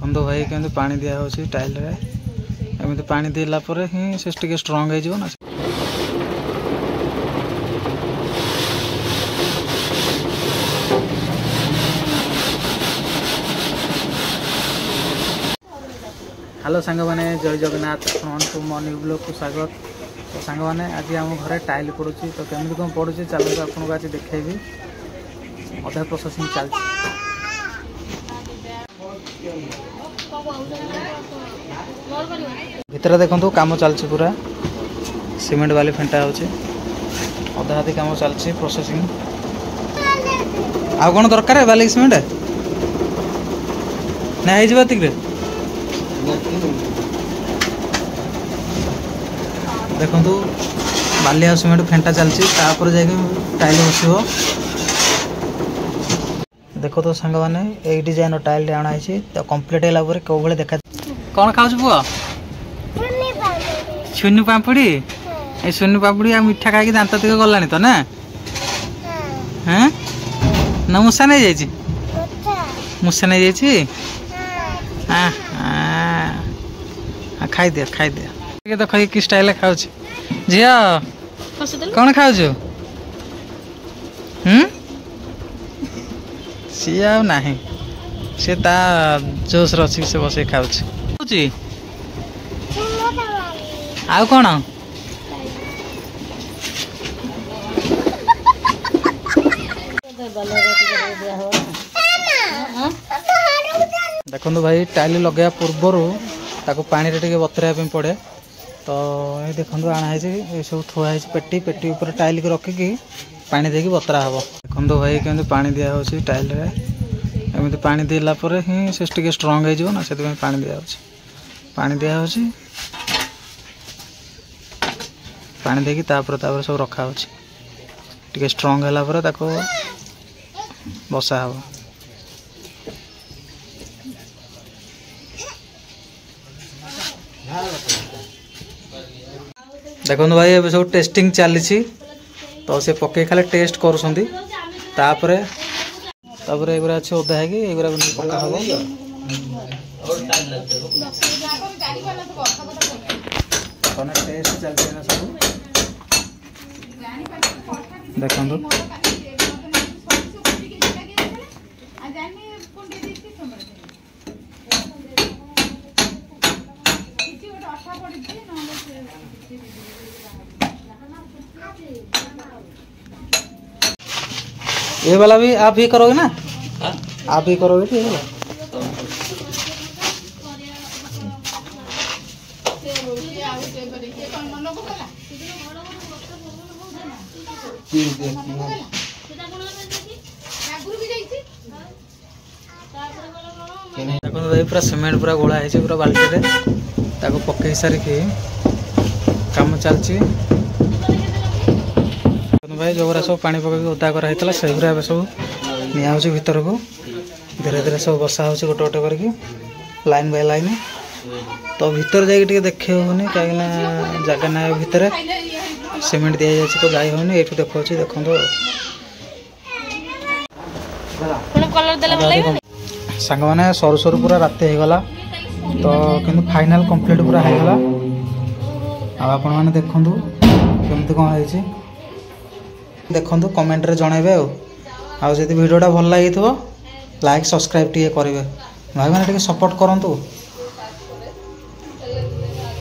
देखो भाई केमती पानी दिया हो टाइल रे एमती पानी देला परे ही से टिके स्ट्रांग हो ना। हेलो सांग मैंने जय जगन्नाथ आपको मो न्यू ब्लॉग को स्वागत। तो सांग मैंने आज आम घर टाइल पड़ुची तो केमती कौन पड़ुची चलते आपको आज देखेबी अधा प्रोसेसिंग चलती भीतर देखो काम चलती पूरा सीमेंट वाली फेंटा होचे अधा हाथी काम चलती प्रोसेसिंग आ कौन दरकार है बाली सीमेंट ना हो देखो बाली आ सीमेंट फेंटा चलती टाइल बसो। देखो तो सांग मैंने यही डिजाइन टाइल आनाई तो कम्प्लीट है कौ भाई देखा कौन खाऊ पुआ सुनु पापड़ी ए सुनु पापड़ी आ मिठा खाई दांत तक गलानी तो ना हाँ ना मूसा नहीं जाइए मूसा नहीं जाइए हाँ हाँ खाई दिया देख कि स्टाइल खाऊ झिया कौन खाऊ सी ना सी ता जोश रची से बस खाऊ आउ कौन देखो भाई टाइल लगे पूर्वर ताको पानी रे टिके बतराया पड़े तो ये देखो आना ये सब थुआई पेटी पेटी ऊपर टाइल के रखिकी पानी देकी बतरा हम। देखो भाई केमती पानी दिया हो टाइल रे एमती पानी देला परे ही से टिके स्ट्रांग हो ना से पानी दिया पानी दिया पानी देकी तापर सब रखा टिके स्ट्रांग है ताको बसा हम। देखो भाई ये सब टेस्टिंग चली तो से पके खाली टेस्ट करुँगी तापरे एगुरा अच्छे ओदा है कि एगुरा पका हम टेस्ट चलती ना सब देखो ये वाला भी आप ही करोगे ना आप ही करोगे कि देखो भाई पूरा सीमेंट पूरा गोला है पूरा बाल्टी रे ताको पकई सारिकी काम चलची भाई जो सब पानी पकड़ ओदा कराई से सब निया भीतर को धीरे धीरे सब बसा हो गोटे गोटे करके लाइन बाय लाइन तो भीतर जाके देखे होनी कहीं जगह ना भितर सीमेंट दि जाए तो जाई होनी ये देखो देखो सांग मैंने सरू सरू पूरा राति होगला तो किंतु फाइनल कंप्लीट पूरा होगला आपण मैंने देखु केमती कौन है देखो कमेंट रे जनइबे आदि वीडियोटा भल लगी लाइक सब्सक्राइब टे करेंगे भाई मैंने सपोर्ट करूँ।